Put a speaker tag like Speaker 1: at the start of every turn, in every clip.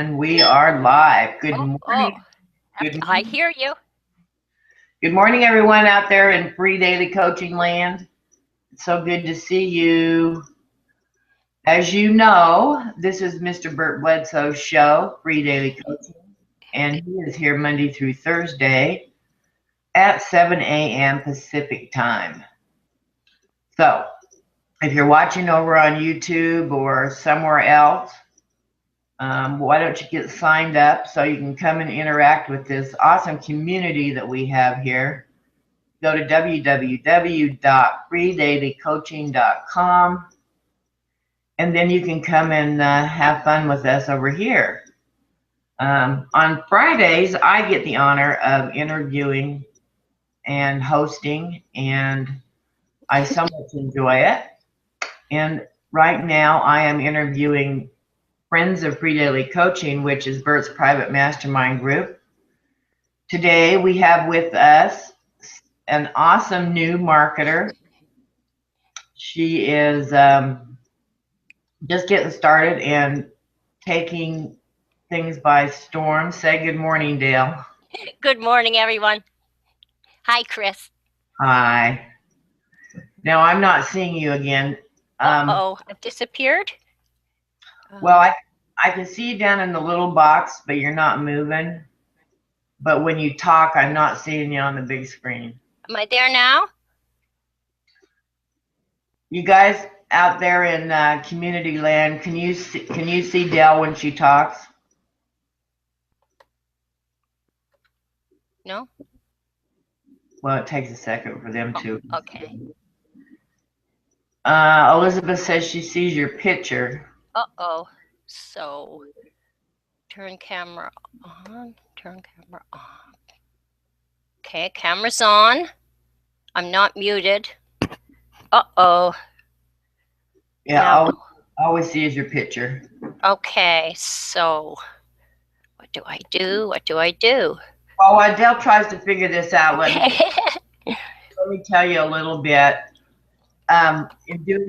Speaker 1: And we are live. Good
Speaker 2: Oh,
Speaker 1: morning. Good
Speaker 2: I
Speaker 1: morning.
Speaker 2: hear you.
Speaker 1: Good morning, everyone out there in free daily coaching land. It's so good to see you. As you know, this is Mr. Burt Bledsoe's show, Free Daily Coaching, and he is here Monday through Thursday at 7 a.m. Pacific time. So, if you're watching over on YouTube or somewhere else, why don't you get signed up so you can come and interact with this awesome community that we have here. Go to www.freedailycoaching.com, and then you can come and have fun with us over here. On Fridays, I get the honor of interviewing and hosting, and I so much enjoy it. And right now, I am interviewing Friends of Free Daily Coaching, which is Bert's private mastermind group. Today we have with us an awesome new marketer. She is just getting started and taking things by storm. Say good morning, Dayle.
Speaker 2: Good morning, everyone. Hi, Chris.
Speaker 1: Hi. Now I'm not seeing you again.
Speaker 2: I've disappeared.
Speaker 1: Well, I can see you down in the little box, but you're not moving. But when you talk, I'm not seeing you on the big screen.
Speaker 2: Am I there now?
Speaker 1: You guys out there in community land, can you see Dayle when she talks?
Speaker 2: No.
Speaker 1: Well, it takes a second for them to.
Speaker 2: Okay.
Speaker 1: Elizabeth says she sees your picture.
Speaker 2: So, turn camera on. Turn camera on. Okay, camera's on. I'm not muted.
Speaker 1: Yeah, all we see is your picture.
Speaker 2: Okay, so what do I do? What do I do?
Speaker 1: Well, while Dayle tries to figure this out, let me tell you a little bit. In doing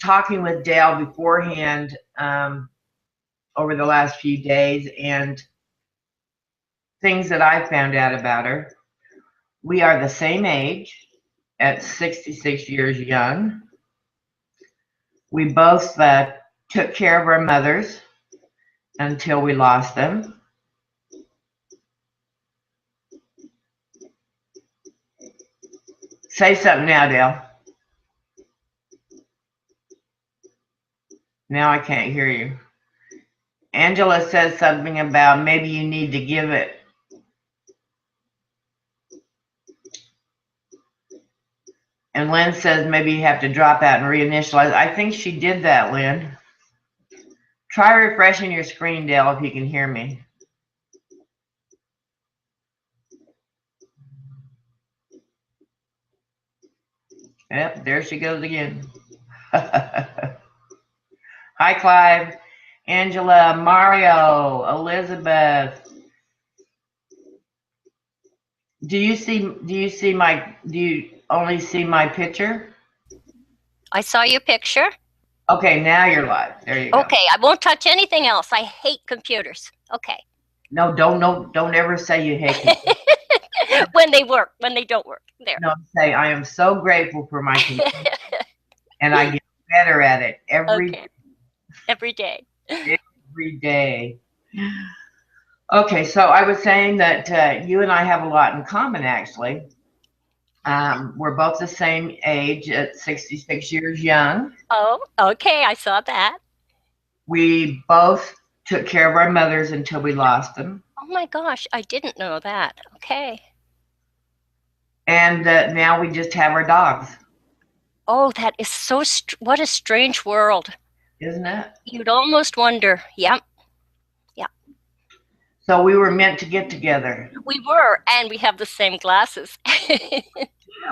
Speaker 1: talking with Dayle beforehand over the last few days, and things that I found out about her, we are the same age, at 66 years young. We both took care of our mothers until we lost them. Say something now, Dayle. Now I can't hear you. Angela says something about maybe you need to give it. And Lynn says maybe you have to drop out and reinitialize. I think she did that, Lynn. Try refreshing your screen, Dayle, if you can hear me. Yep, there she goes again. Hi, Clive, Angela, Mario, Elizabeth. Do you only see my picture?
Speaker 2: I saw your picture.
Speaker 1: Okay, now you're live. There you go.
Speaker 2: Okay, I won't touch anything else. I hate computers. Okay.
Speaker 1: No, don't ever say you hate computers.
Speaker 2: When they work, when they don't work. There.
Speaker 1: No, say I am so grateful for my computer, and I get better at it every day.
Speaker 2: Every day.
Speaker 1: Every day. Okay, so I was saying that you and I have a lot in common, actually. We're both the same age at 66 years young.
Speaker 2: Oh, okay, I saw that.
Speaker 1: We both took care of our mothers until we lost them.
Speaker 2: Oh my gosh, I didn't know that. Okay.
Speaker 1: And now we just have our dogs.
Speaker 2: Oh, that is so, what a strange world.
Speaker 1: Isn't it?
Speaker 2: You'd almost wonder. Yep.
Speaker 1: So we were meant to get together.
Speaker 2: We were, and we have the same glasses.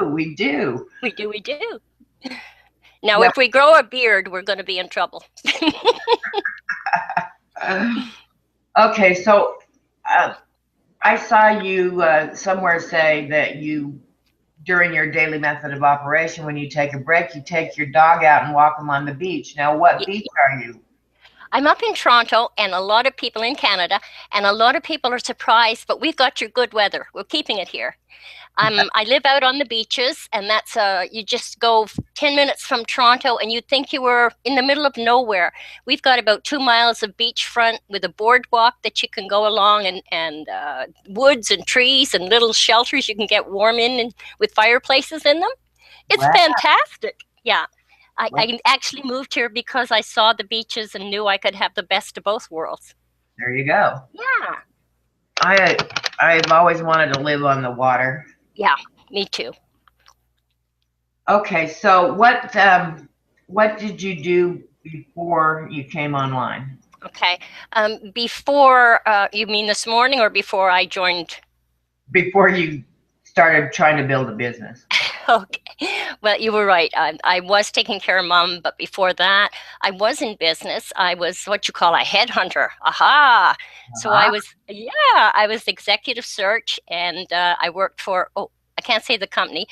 Speaker 1: We do.
Speaker 2: We do. Now, if we grow a beard, we're going to be in trouble.
Speaker 1: Okay, so I saw you somewhere say that you, during your daily method of operation, when you take a break, you take your dog out and walk them on the beach. Now, what beach are you?
Speaker 2: I'm up in Toronto, and a lot of people in Canada, and a lot of people are surprised, but we've got your good weather. We're keeping it here. I live out on the beaches, and that's you just go 10 minutes from Toronto, and you'd think you were in the middle of nowhere. We've got about 2 miles of beachfront with a boardwalk that you can go along, and woods and trees and little shelters you can get warm in and with fireplaces in them. It's
Speaker 1: Wow.
Speaker 2: fantastic. Yeah.
Speaker 1: Wow.
Speaker 2: I actually moved here because I saw the beaches and knew I could have the best of both worlds.
Speaker 1: There you go.
Speaker 2: Yeah.
Speaker 1: I've always wanted to live on the water.
Speaker 2: Yeah, me too.
Speaker 1: Okay, so what did you do before you came online?
Speaker 2: Okay. Before, you mean this morning or before I joined?
Speaker 1: Before you started trying to build a business.
Speaker 2: Okay. Well, you were right. I was taking care of Mom, but before that, I was in business. I was what you call a headhunter. Aha! So I was executive search, and I worked for, I can't say the company,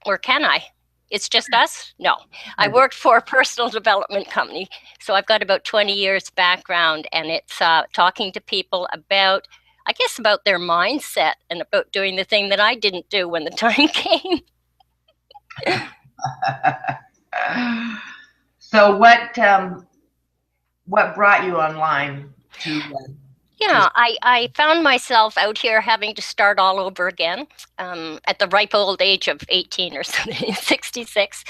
Speaker 2: or can I? It's just us? No. I worked for a personal development company. So I've got about 20 years background, and it's talking to people about, I guess, about their mindset and about doing the thing that I didn't do when the time came.
Speaker 1: So what brought you online to?
Speaker 2: Yeah, I found myself out here having to start all over again at the ripe old age of 18 or something, 66.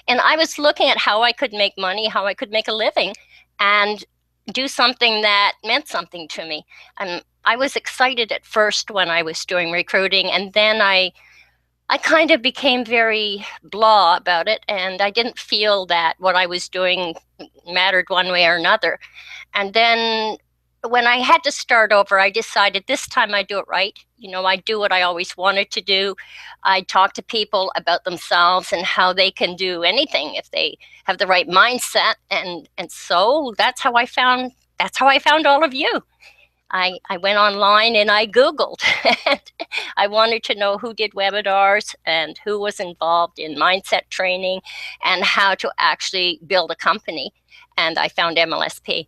Speaker 2: And I was looking at how I could make money, how I could make a living, and do something that meant something to me. And I was excited at first when I was doing recruiting, and then I kind of became very blah about it, and I didn't feel that what I was doing mattered one way or another. And then when I had to start over, I decided this time I do it right. You know, I do what I always wanted to do. I talk to people about themselves and how they can do anything if they have the right mindset. And so that's how I found all of you. I went online and I Googled. And I wanted to know who did webinars and who was involved in mindset training and how to actually build a company. And I found MLSP.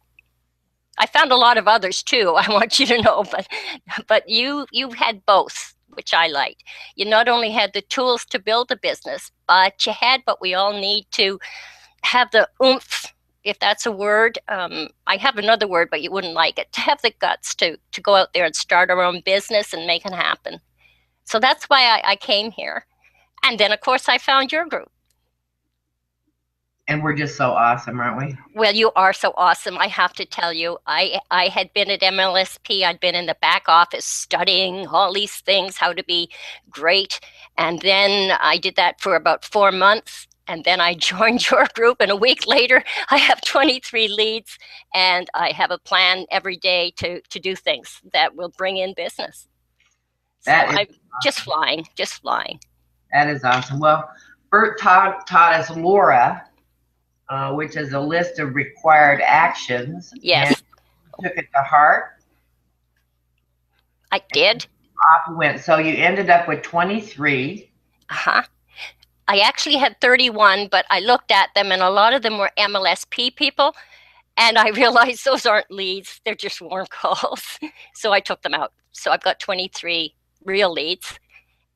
Speaker 2: I found a lot of others too, I want you to know, but you had both, which I liked. You not only had the tools to build a business, but you had what we all need to have the oomph, if that's a word. I have another word, but you wouldn't like it, to have the guts to go out there and start our own business and make it happen. So that's why I came here. And then, of course, I found your group.
Speaker 1: And we're just so awesome, aren't we?
Speaker 2: Well, you are so awesome. I have to tell you, I had been at MLSP. I'd been in the back office studying all these things, how to be great. And then I did that for about 4 months. And then I joined your group. And a week later, I have 23 leads. And I have a plan every day to do things that will bring in business. So I'm awesome. Just flying.
Speaker 1: That is awesome. Well, Bert taught us Laura, which is a list of required actions.
Speaker 2: Yes.
Speaker 1: And took it to heart.
Speaker 2: I did.
Speaker 1: Off you went. So you ended up with 23.
Speaker 2: Uh-huh. I actually had 31, but I looked at them and a lot of them were MLSP people. And I realized those aren't leads. They're just warm calls. So I took them out. So I've got 23 real leads.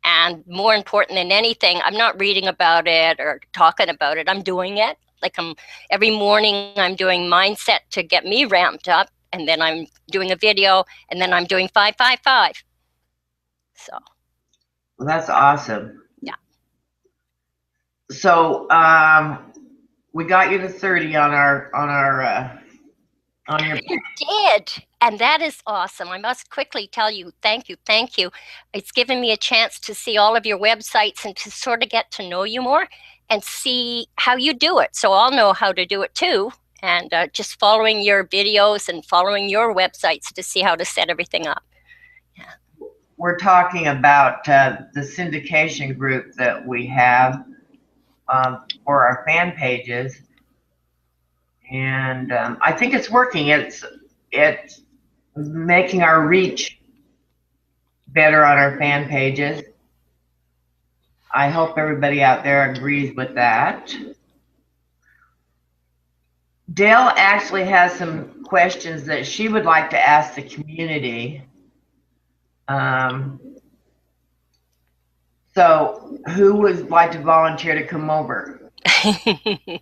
Speaker 2: And more important than anything, I'm not reading about it or talking about it. I'm doing it. Like every morning I'm doing mindset to get me ramped up, and then I'm doing a video, and then I'm doing 5-5-5. So.
Speaker 1: Well, that's awesome.
Speaker 2: Yeah.
Speaker 1: So we got you to 30 on your.
Speaker 2: You did, and that is awesome. I must quickly tell you, thank you. It's given me a chance to see all of your websites and to sort of get to know you more and see how you do it. So I'll know how to do it too. And just following your videos and following your websites to see how to set everything up. Yeah.
Speaker 1: We're talking about the syndication group that we have for our fan pages. And I think it's working. It's making our reach better on our fan pages. I hope everybody out there agrees with that. Dayle actually has some questions that she would like to ask the community. So who would like to volunteer to come over? I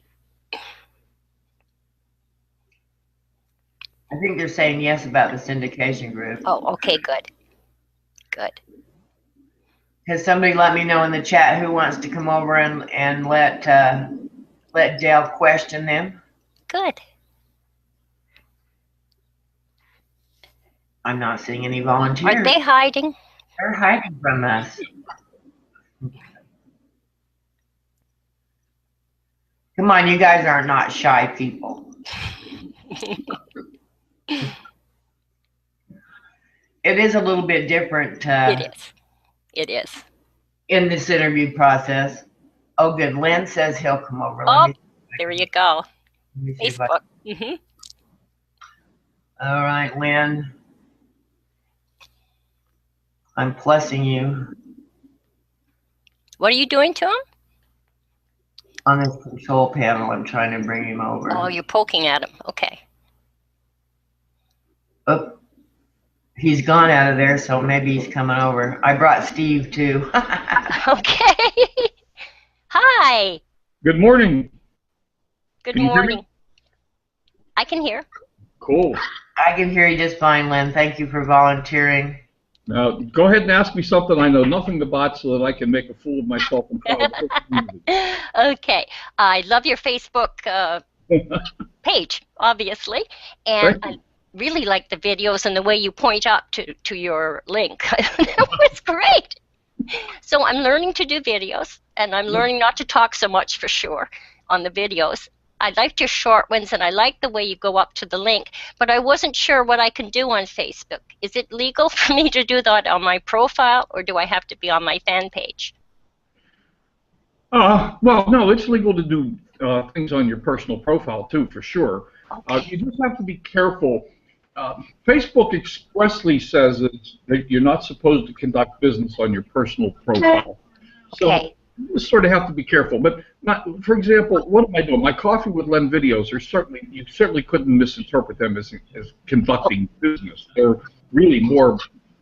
Speaker 1: think they're saying yes about the syndication group.
Speaker 2: Oh, okay, good. Good.
Speaker 1: Has somebody let me know in the chat who wants to come over and let Dayle question them?
Speaker 2: Good.
Speaker 1: I'm not seeing any volunteers.
Speaker 2: Are they hiding?
Speaker 1: They're hiding from us. Come on, you guys are not shy people. It is a little bit different.
Speaker 2: It is. It is.
Speaker 1: In this interview process. Oh, good. Lynn says he'll come over.
Speaker 2: Oh, there you go.
Speaker 1: Facebook.
Speaker 2: Mm-hmm.
Speaker 1: All right, Lynn. I'm plussing you.
Speaker 2: What are you doing to him?
Speaker 1: On this control panel, I'm trying to bring him over.
Speaker 2: Oh, you're poking at him. Okay.
Speaker 1: Oh, he's gone out of there, so maybe he's coming over. I brought Steve, too.
Speaker 2: Okay. Hi.
Speaker 3: Good morning.
Speaker 2: Good
Speaker 3: Can you hear me?
Speaker 2: morning. I can hear.
Speaker 3: Cool.
Speaker 1: I can hear you just fine, Lynn. Thank you for volunteering.
Speaker 3: Now, go ahead and ask me something I know nothing about so that I can make a fool of myself in front of the community.
Speaker 2: Okay. I love your Facebook page, obviously, and I really like the videos and the way you point up to your link. It was great. So I'm learning to do videos, and I'm learning not to talk so much for sure on the videos. I liked your short ones, and I like the way you go up to the link, but I wasn't sure what I can do on Facebook. Is it legal for me to do that on my profile, or do I have to be on my fan page?
Speaker 3: Well, no, it's legal to do things on your personal profile, too, for sure. Okay. You just have to be careful. Facebook expressly says that you're not supposed to conduct business on your personal profile.
Speaker 2: Okay.
Speaker 3: So you sort of have to be careful. But, for example, what am I doing? My Coffee with Len videos are you certainly couldn't misinterpret them as conducting business. They're really more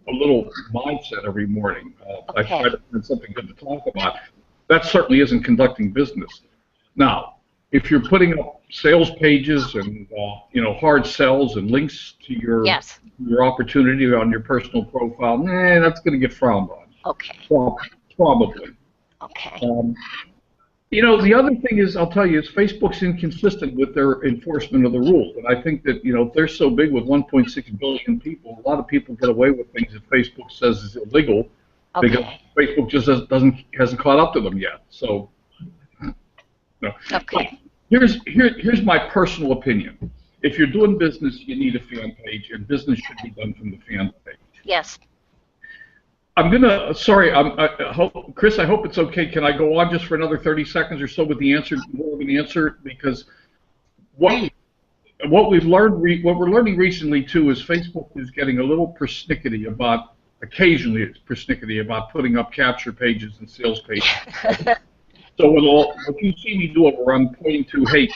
Speaker 3: a little mindset every morning. I try to find something good to talk about. That certainly isn't conducting business. Now, if you're putting up sales pages and hard sells and links to your opportunity on your personal profile, that's going to get frowned on.
Speaker 2: Okay.
Speaker 3: Probably.
Speaker 2: Okay.
Speaker 3: The other thing is, I'll tell you, is Facebook's inconsistent with their enforcement of the rules, and I think that if they're so big with 1.6 billion people, a lot of people get away with things that Facebook says is illegal because Facebook just hasn't caught up to them yet. So,
Speaker 2: Okay.
Speaker 3: Here's my personal opinion. If you're doing business, you need a fan page, and business should be done from the fan page.
Speaker 2: Yes.
Speaker 3: Chris, I hope it's okay. Can I go on just for another 30 seconds or so with the answer, more of an answer? Because what we're learning recently too is Facebook is getting a little persnickety about, occasionally it's persnickety about putting up capture pages and sales pages. So what you see me do over, I'm pointing to, hey,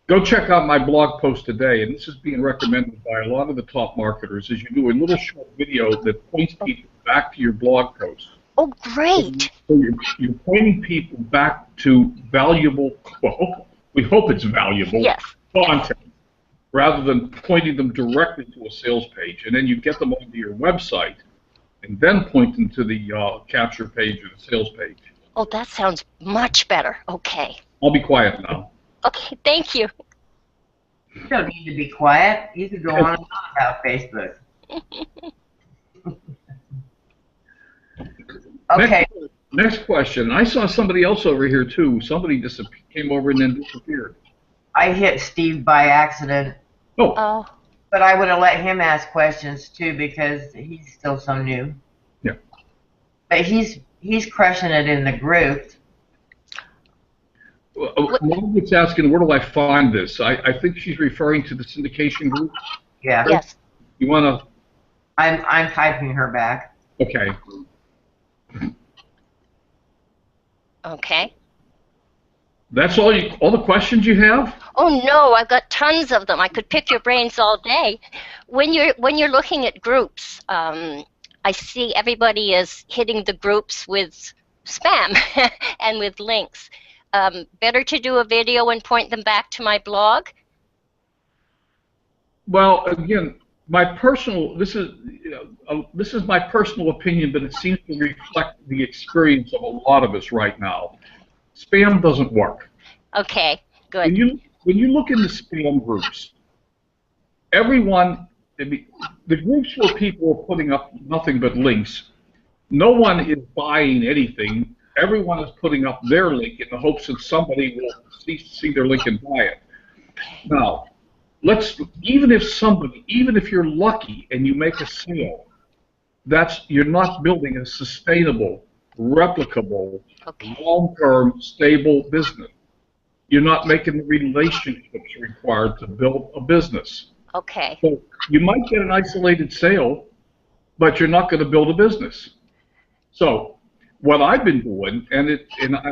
Speaker 3: go check out my blog post today, and this is being recommended by a lot of the top marketers, is you do a little short video that points people back to your blog post.
Speaker 2: Oh, great.
Speaker 3: So you're pointing people back to valuable, we hope it's valuable content, rather than pointing them directly to a sales page. And then you get them onto your website, and then point them to the capture page or the sales page.
Speaker 2: Oh, that sounds much better. Okay.
Speaker 3: I'll be quiet now.
Speaker 2: Okay, thank you.
Speaker 1: You don't need to be quiet. You could go on and talk about Facebook. Okay.
Speaker 3: Next question. I saw somebody else over here, too. Somebody came over and then disappeared.
Speaker 1: I hit Steve by accident.
Speaker 3: Oh.
Speaker 1: But I would have let him ask questions, too, because he's still so new.
Speaker 3: Yeah.
Speaker 1: But he's crushing it in the group.
Speaker 3: Margaret's asking, where do I find this? I think she's referring to the syndication group.
Speaker 1: Yeah.
Speaker 2: Yes.
Speaker 3: You want to?
Speaker 1: I'm typing her back.
Speaker 3: Okay.
Speaker 2: Okay.
Speaker 3: That's all the questions you have?
Speaker 2: Oh no, I've got tons of them. I could pick your brains all day. When you're looking at groups, I see everybody is hitting the groups with spam and with links. Better to do a video and point them back to my blog?
Speaker 3: Well, again, this is my personal opinion, but it seems to reflect the experience of a lot of us right now. Spam doesn't work.
Speaker 2: Okay, good.
Speaker 3: When you look in the spam groups, everyone, the groups where people are putting up nothing but links, no one is buying anything. Everyone is putting up their link in the hopes that somebody will see their link and buy it. Now, even if you're lucky and you make a sale, you're not building a sustainable, replicable, long-term, stable business. You're not making the relationships required to build a business.
Speaker 2: Okay.
Speaker 3: So you might get an isolated sale, but you're not going to build a business. So what I've been doing, and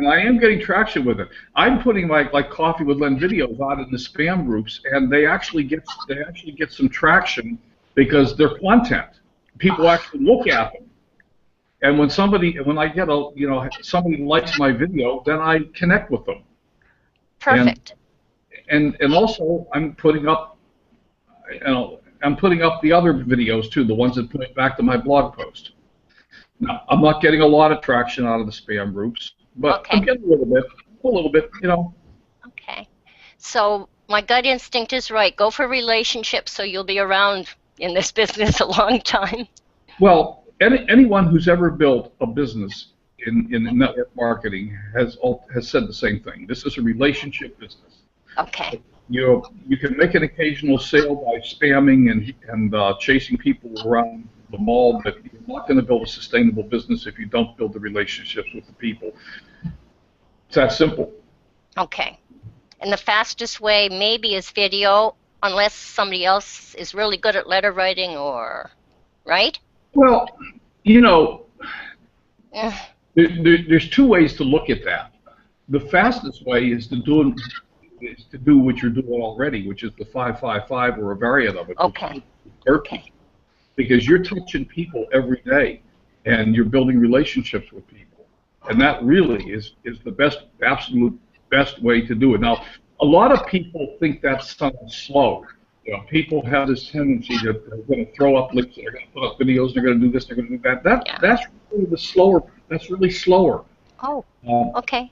Speaker 3: I am getting traction with it. I'm putting my Coffee with Len videos out in the spam groups, and they actually get some traction because they're content. People actually look at them. And when I get somebody likes my video, then I connect with them.
Speaker 2: Perfect.
Speaker 3: And also I'm putting up the other videos too, the ones that put it back to my blog post. Now, I'm not getting a lot of traction out of the spam groups, but I'm getting a little bit,
Speaker 2: Okay. So my gut instinct is right. Go for relationships so you'll be around in this business a long time.
Speaker 3: Well, anyone who's ever built a business in network marketing has said the same thing. This is a relationship business.
Speaker 2: Okay.
Speaker 3: You can make an occasional sale by spamming and chasing people around the mall, but you're not going to build a sustainable business if you don't build the relationships with the people. It's that simple.
Speaker 2: Okay. And the fastest way maybe is video, unless somebody else is really good at letter writing, or right?
Speaker 3: Well, there's two ways to look at that. The fastest way is to do what you're doing already, which is the 555 or a variant of it.
Speaker 2: Okay.
Speaker 3: Okay. Because you're touching people every day, and you're building relationships with people, and that really is the absolute best way to do it. Now, a lot of people think that sounds slow. People have this tendency to they're going to throw up links, they're going to put up videos, they're going to do this, they're going to do that. That's really the slower. That's really slower.
Speaker 2: Oh. Okay.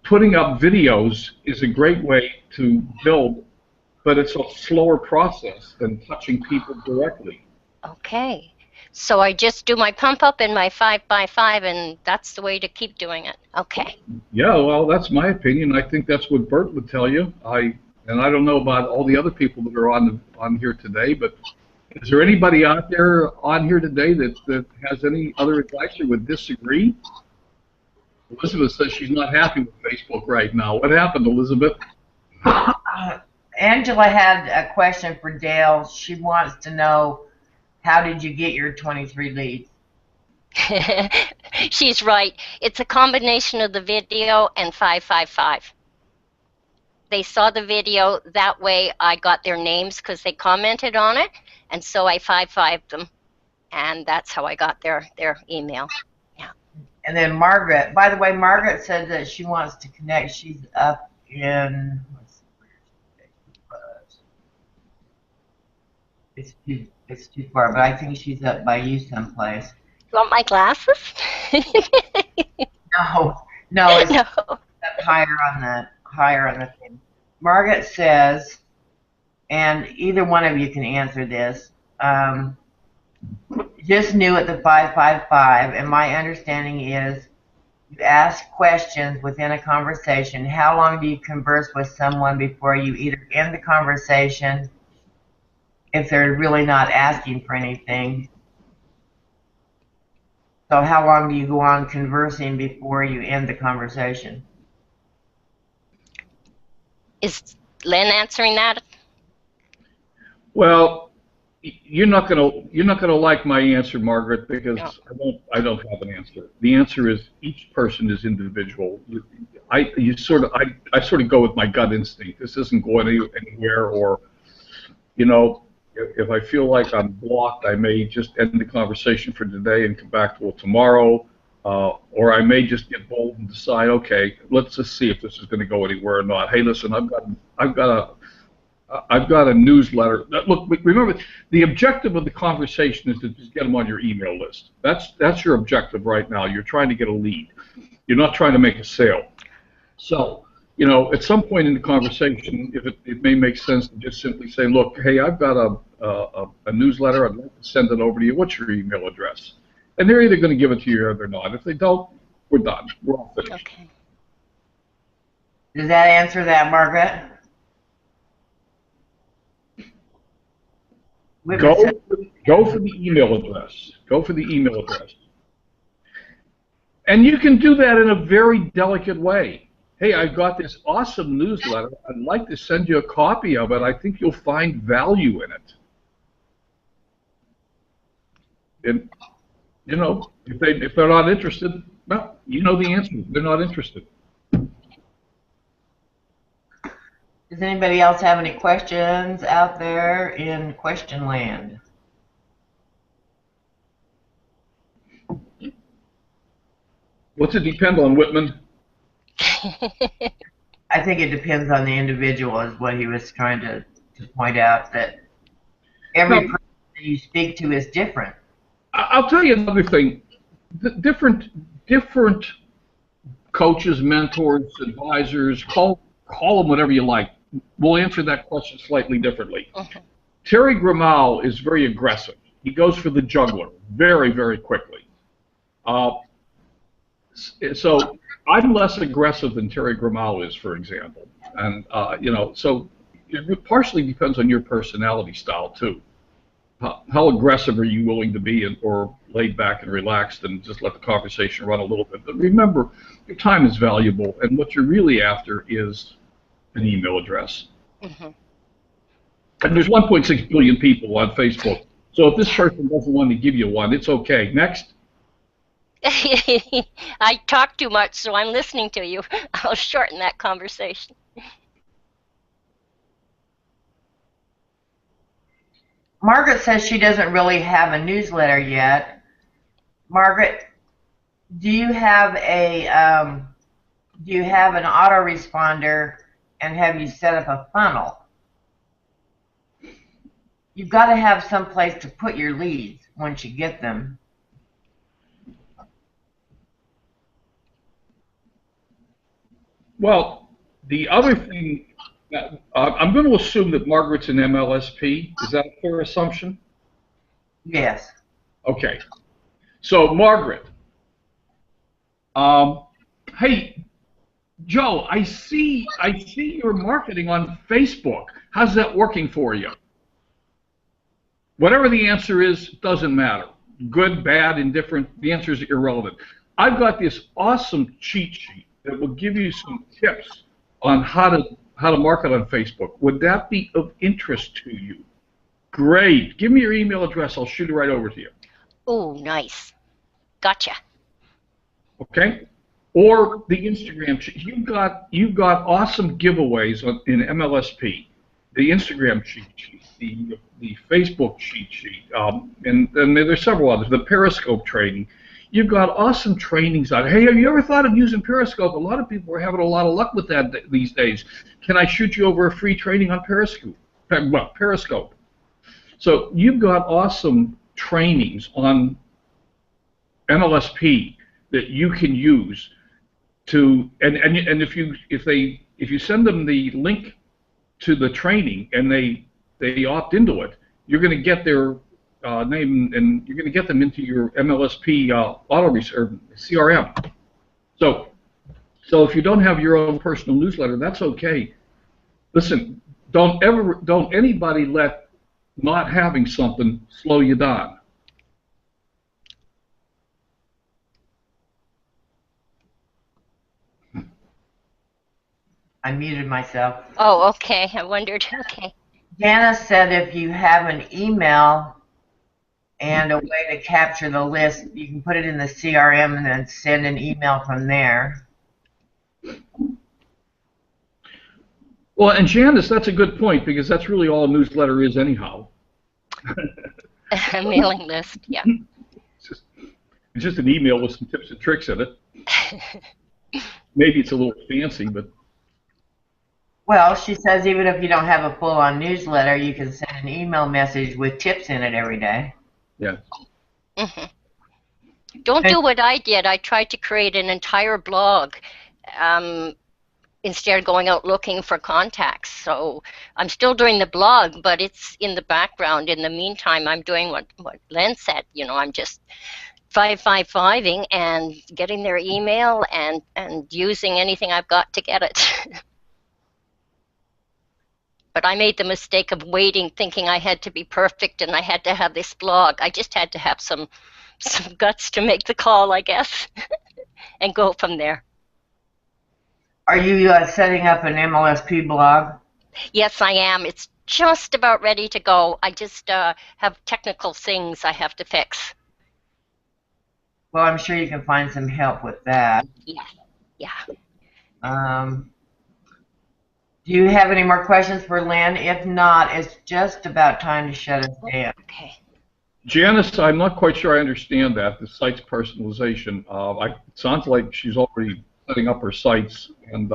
Speaker 3: Putting up videos is a great way to build, but it's a slower process than touching people directly.
Speaker 2: Okay. So I just do my pump up and my 5x5, and that's the way to keep doing it. Okay.
Speaker 3: Yeah, well, that's my opinion. I think that's what Bert would tell you. And I don't know about all the other people that are on here today, but is there anybody out there on here today that has any other advice or would disagree? Elizabeth says she's not happy with Facebook right now. What happened, Elizabeth?
Speaker 1: Angela had a question for Dayle. She wants to know, how did you get your 23 leads?
Speaker 2: She's right. It's a combination of the video and 555. They saw the video. That way I got their names because they commented on it, and so I 5-5'd them, and that's how I got their email. Yeah.
Speaker 1: And then Margaret, by the way, Margaret said that she wants to connect. She's up in, it's too far, but I think she's up by you someplace.
Speaker 2: You want my glasses?
Speaker 1: No, it's up higher on the thing. Margaret says, and either one of you can answer this, just new at the 555, and my understanding is you ask questions within a conversation. How long do you converse with someone before you either end the conversation if they're really not asking for anything? So how long do you go on conversing before you end the conversation?
Speaker 2: Is Len answering that?
Speaker 3: Well, you're not gonna like my answer, Margaret, because
Speaker 2: No.
Speaker 3: I don't have an answer. The answer is each person is individual. I sort of go with my gut instinct. This isn't going anywhere, or you know, if I feel like I'm blocked, I may just end the conversation for today and come back to it tomorrow, or I may just get bold and decide, okay, let's just see if this is going to go anywhere or not. Hey, listen, I've got a newsletter. Look, remember, the objective of the conversation is to just get them on your email list. That's your objective right now. You're trying to get a lead. You're not trying to make a sale. So, you know, at some point in the conversation, if it may make sense to just simply say, look, hey, I've got a newsletter. I'd like to send it over to you. What's your email address? And they're either going to give it to you or they're not. If they don't, we're done. We're all finished.
Speaker 2: Okay.
Speaker 1: Does that answer that, Margaret?
Speaker 3: Go for the email address. Go for the email address. And you can do that in a very delicate way. Hey, I've got this awesome newsletter. I'd like to send you a copy of it. I think you'll find value in it. And, you know, if they're not interested, well, you know the answer. They're not interested.
Speaker 1: Does anybody else have any questions out there in question land?
Speaker 3: What's it depend on, Whitman?
Speaker 1: I think it depends on the individual, is what he was trying to point out, that every person that you speak to is different.
Speaker 3: I'll tell you another thing. Different coaches, mentors, advisors, call them whatever you like, will answer that question slightly differently.
Speaker 2: Okay.
Speaker 3: Terry Grimau is very aggressive. He goes for the juggler very, very quickly. So I'm less aggressive than Terry Grimau is, for example. And, you know, so it partially depends on your personality style, too. How aggressive are you willing to be, or laid back and relaxed and just let the conversation run a little bit? But remember, your time is valuable, and what you're really after is an email address.
Speaker 2: Mm-hmm.
Speaker 3: And there's 1.6 billion people on Facebook. So if this person doesn't want to give you one, it's okay. Next.
Speaker 2: I talk too much, so I'm listening to you. I'll shorten that conversation.
Speaker 1: Margaret says she doesn't really have a newsletter yet. Margaret, do you have an autoresponder, and have you set up a funnel? You've got to have some place to put your leads once you get them.
Speaker 3: Well, the other thing, I'm going to assume that Margaret's an MLSP. Is that a fair assumption?
Speaker 1: Yes.
Speaker 3: Okay. So, Margaret, hey, Joe, I see your marketing on Facebook. How's that working for you? Whatever the answer is, doesn't matter. Good, bad, indifferent, the answer is irrelevant. I've got this awesome cheat sheet that will give you some tips on how to market on Facebook. Would that be of interest to you? Great. Give me your email address. I'll shoot it right over to you.
Speaker 2: Oh, nice. Gotcha.
Speaker 3: Okay? Or the Instagram sheet. You've got awesome giveaways in MLSP. The Instagram cheat sheet, the Facebook cheat sheet, and there's several others. The Periscope training. You've got awesome trainings on it. Hey, have you ever thought of using Periscope? A lot of people are having a lot of luck with that these days. Can I shoot you over a free training on Periscope? So you've got awesome trainings on MLSP that you can use to, and if you send them the link to the training and they opt into it, you're going to get their name, and you're going to get them into your MLSP CRM. So if you don't have your own personal newsletter, that's okay. Listen, don't anybody let not having something slow you down.
Speaker 1: I muted myself.
Speaker 2: Oh, okay. I wondered. Okay.
Speaker 1: Janice said if you have an email and a way to capture the list. You can put it in the CRM and then send an email from there.
Speaker 3: Well, and Janice, that's a good point, because that's really all a newsletter is anyhow.
Speaker 2: A mailing list, yeah.
Speaker 3: It's just an email with some tips and tricks in it. Maybe it's a little fancy, but...
Speaker 1: Well, she says even if you don't have a full-on newsletter, you can send an email message with tips in it every day.
Speaker 3: Yeah.
Speaker 2: Don't do what I did. I tried to create an entire blog instead of going out looking for contacts. So I'm still doing the blog, but it's in the background. In the meantime, I'm doing what Len said. You know, I'm just 555ing and getting their email and using anything I've got to get it. But I made the mistake of waiting, thinking I had to be perfect and I had to have this blog. I just had to have some guts to make the call, I guess, and go from there.
Speaker 1: Are you setting up an MLSP blog?
Speaker 2: Yes, I am. It's just about ready to go. I just have technical things I have to fix.
Speaker 1: Well, I'm sure you can find some help with that.
Speaker 2: Yeah.
Speaker 1: Do you have any more questions for Lynn? If not, it's just about time to shut us down.
Speaker 2: Okay.
Speaker 3: Janice, I'm not quite sure I understand that, the site's personalization. It sounds like she's already setting up her sites, and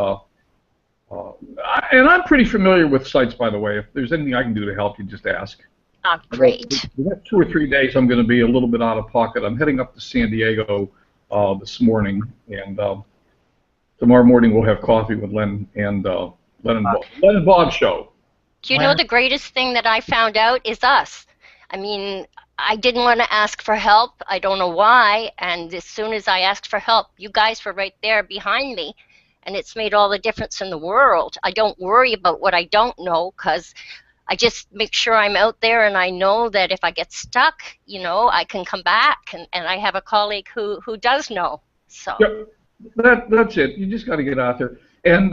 Speaker 3: I'm pretty familiar with sites, by the way. If there's anything I can do to help, you just ask.
Speaker 2: Great.
Speaker 3: The next 2 or 3 days, I'm going to be a little bit out of pocket. I'm heading up to San Diego this morning, and tomorrow morning we'll have coffee with Len and Bob show.
Speaker 2: Do you know the greatest thing that I found out is us? I mean, I didn't want to ask for help. I don't know why. And as soon as I asked for help, you guys were right there behind me. And it's made all the difference in the world. I don't worry about what I don't know, because I just make sure I'm out there, and I know that if I get stuck, you know, I can come back. And I have a colleague who does know. So
Speaker 3: that's it. You just got to get out there. And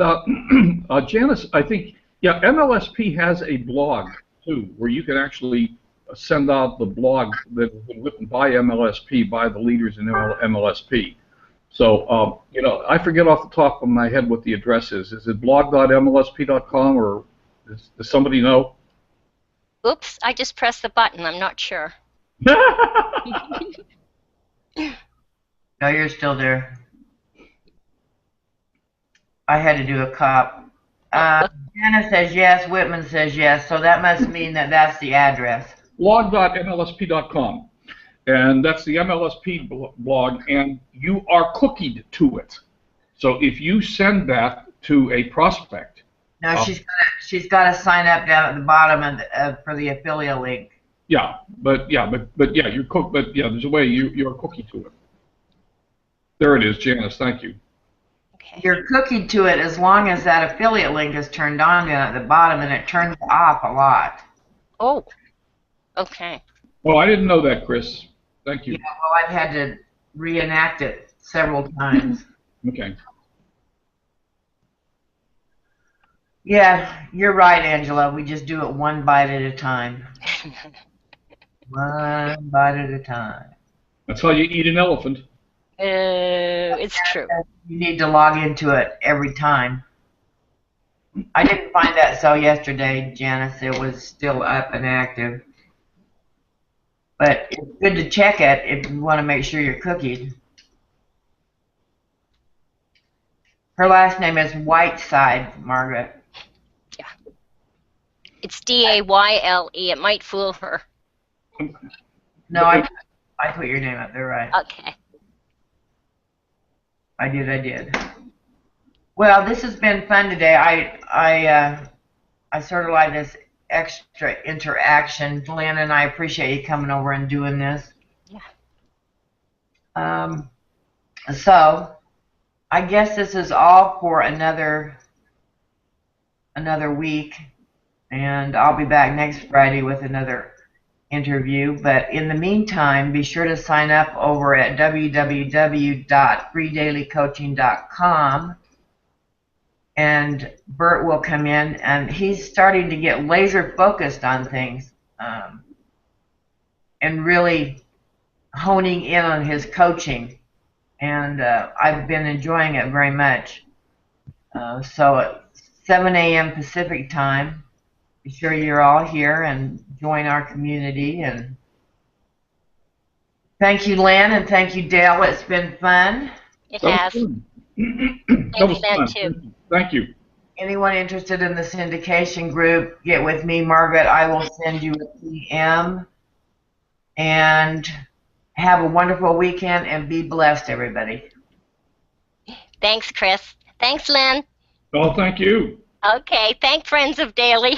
Speaker 3: Janice, I think, yeah, MLSP has a blog too, where you can actually send out the blog that has been written by MLSP, by the leaders in MLSP. So, you know, I forget off the top of my head what the address is. Is it blog.mlsp.com, or does somebody know?
Speaker 2: Oops, I just pressed the button. I'm not sure.
Speaker 1: No, you're still there. I had to do a cop. Janice says yes, Whitman says yes, so that must mean that that's the address.
Speaker 3: Blog.mlsp.com, and that's the MLSP blog, and you are cookied to it. So if you send that to a prospect,
Speaker 1: no, she's got to sign up down at the bottom for the affiliate link.
Speaker 3: But yeah, you're cooked. But yeah, there's a way you're cookied to it. There it is, Janice. Thank you.
Speaker 2: Okay.
Speaker 1: You're cookied to it as long as that affiliate link is turned on down at the bottom, and it turns off a lot.
Speaker 2: Oh, okay.
Speaker 3: Well, I didn't know that, Chris. Thank you.
Speaker 1: Yeah, well, I've had to reenact it several times.
Speaker 3: Okay.
Speaker 1: Yeah, you're right, Angela. We just do it one bite at a time. One bite at a time.
Speaker 3: That's how you eat an elephant.
Speaker 2: It's true.
Speaker 1: You need to log into it every time. I didn't find that so yesterday, Janice. It was still up and active. But it's good to check it if you want to make sure you're cookied. Her last name is Whiteside, Margaret.
Speaker 2: Yeah. It's Dayle. It might fool her.
Speaker 1: No, I put your name up there, right?
Speaker 2: Okay.
Speaker 1: I did. Well, this has been fun today. I sort of like this extra interaction. Lynn and I appreciate you coming over and doing this.
Speaker 2: Yeah.
Speaker 1: So I guess this is all for another week, and I'll be back next Friday with another interview. But in the meantime, be sure to sign up over at www.freedailycoaching.com, and Bert will come in, and he's starting to get laser focused on things. and really honing in on his coaching. And I've been enjoying it very much. So at 7 a.m. Pacific time, be sure you're all here and join our community. And thank you, Lynn, and thank you, Dayle. It's been fun.
Speaker 2: It has.
Speaker 3: That was
Speaker 2: Thanks,
Speaker 3: fun.
Speaker 2: too.
Speaker 3: Thank you.
Speaker 1: Anyone interested in the syndication group, get with me, Margaret. I will send you a PM. And have a wonderful weekend and be blessed, everybody.
Speaker 2: Thanks, Chris. Thanks, Lynn.
Speaker 3: Oh, thank you.
Speaker 2: Okay, thank Friends of Daily.